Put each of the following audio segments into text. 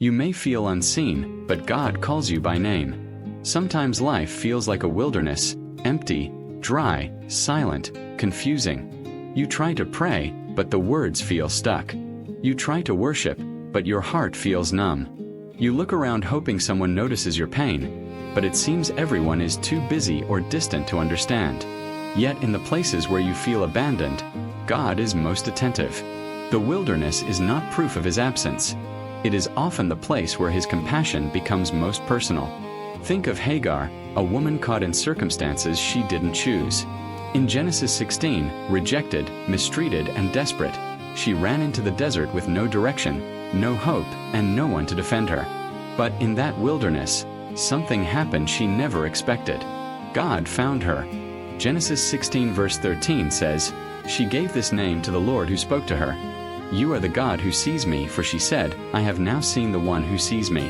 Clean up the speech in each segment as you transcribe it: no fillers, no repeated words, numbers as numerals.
You may feel unseen, but God calls you by name. Sometimes life feels like a wilderness, empty, dry, silent, confusing. You try to pray, but the words feel stuck. You try to worship, but your heart feels numb. You look around hoping someone notices your pain, but it seems everyone is too busy or distant to understand. Yet in the places where you feel abandoned, God is most attentive. The wilderness is not proof of His absence. It is often the place where His compassion becomes most personal. Think of Hagar, a woman caught in circumstances she didn't choose. In Genesis 16, rejected, mistreated, and desperate, she ran into the desert with no direction, no hope, and no one to defend her. But in that wilderness, something happened she never expected. God found her. Genesis 16 verse 13 says, "She gave this name to the Lord who spoke to her. You are the God who sees me, for she said, I have now seen the one who sees me."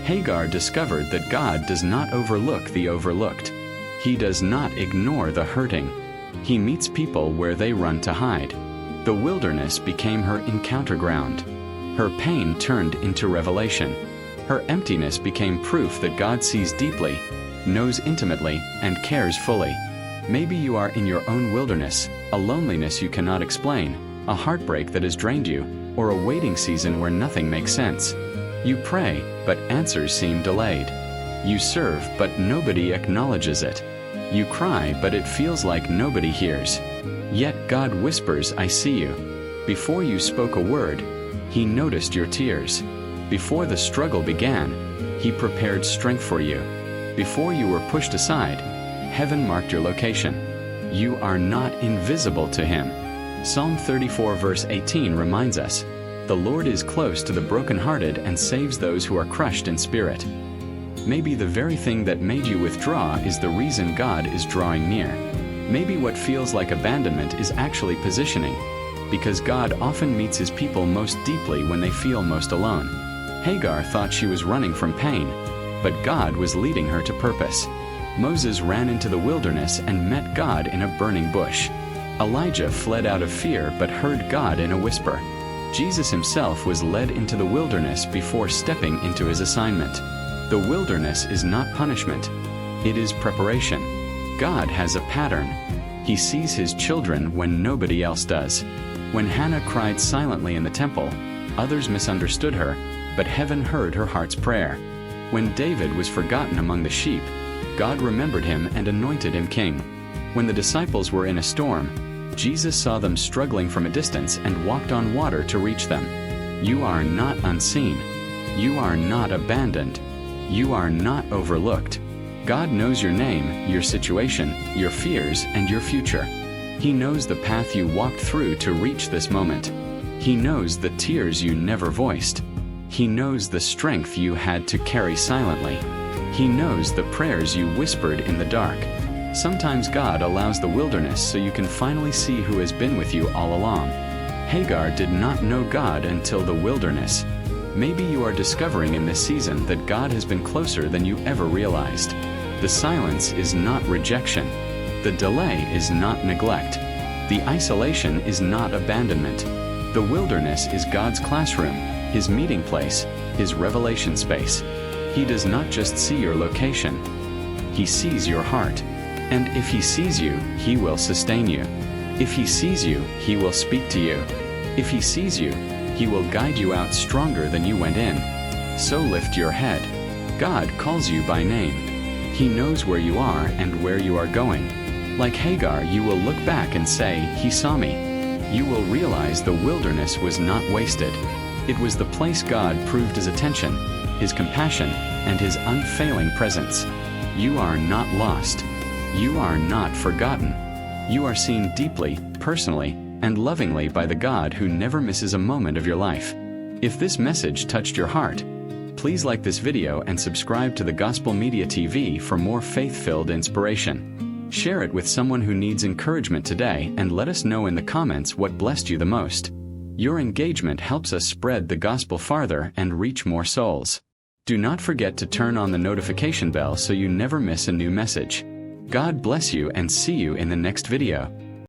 Hagar discovered that God does not overlook the overlooked. He does not ignore the hurting. He meets people where they run to hide. The wilderness became her encounter ground. Her pain turned into revelation. Her emptiness became proof that God sees deeply, knows intimately, and cares fully. Maybe you are in your own wilderness, a loneliness you cannot explain, a heartbreak that has drained you, or a waiting season where nothing makes sense. You pray, but answers seem delayed. You serve, but nobody acknowledges it. You cry, but it feels like nobody hears. Yet God whispers, "I see you." Before you spoke a word, He noticed your tears. Before the struggle began, He prepared strength for you. Before you were pushed aside, heaven marked your location. You are not invisible to Him. Psalm 34 verse 18 reminds us, "The Lord is close to the brokenhearted and saves those who are crushed in spirit." Maybe the very thing that made you withdraw is the reason God is drawing near. Maybe what feels like abandonment is actually positioning, because God often meets His people most deeply when they feel most alone. Hagar thought she was running from pain, but God was leading her to purpose. Moses ran into the wilderness and met God in a burning bush. Elijah fled out of fear but heard God in a whisper. Jesus Himself was led into the wilderness before stepping into His assignment. The wilderness is not punishment. It is preparation. God has a pattern. He sees His children when nobody else does. When Hannah cried silently in the temple, others misunderstood her, but heaven heard her heart's prayer. When David was forgotten among the sheep, God remembered him and anointed him king. When the disciples were in a storm, Jesus saw them struggling from a distance and walked on water to reach them. You are not unseen. You are not abandoned. You are not overlooked. God knows your name, your situation, your fears, and your future. He knows the path you walked through to reach this moment. He knows the tears you never voiced. He knows the strength you had to carry silently. He knows the prayers you whispered in the dark. Sometimes God allows the wilderness so you can finally see who has been with you all along. Hagar did not know God until the wilderness. Maybe you are discovering in this season that God has been closer than you ever realized. The silence is not rejection. The delay is not neglect. The isolation is not abandonment. The wilderness is God's classroom, His meeting place, His revelation space. He does not just see your location. He sees your heart. And if He sees you, He will sustain you. If He sees you, He will speak to you. If He sees you, He will guide you out stronger than you went in. So lift your head. God calls you by name. He knows where you are and where you are going. Like Hagar, you will look back and say, He saw me. You will realize the wilderness was not wasted. It was the place God proved His attention, His compassion, and His unfailing presence. You are not lost. You are not forgotten. You are seen deeply, personally, and lovingly by the God who never misses a moment of your life. If this message touched your heart, please like this video and subscribe to the Gospel Media TV for more faith-filled inspiration. Share it with someone who needs encouragement today and let us know in the comments what blessed you the most. Your engagement helps us spread the gospel farther and reach more souls. Do not forget to turn on the notification bell so you never miss a new message. God bless you and see you in the next video.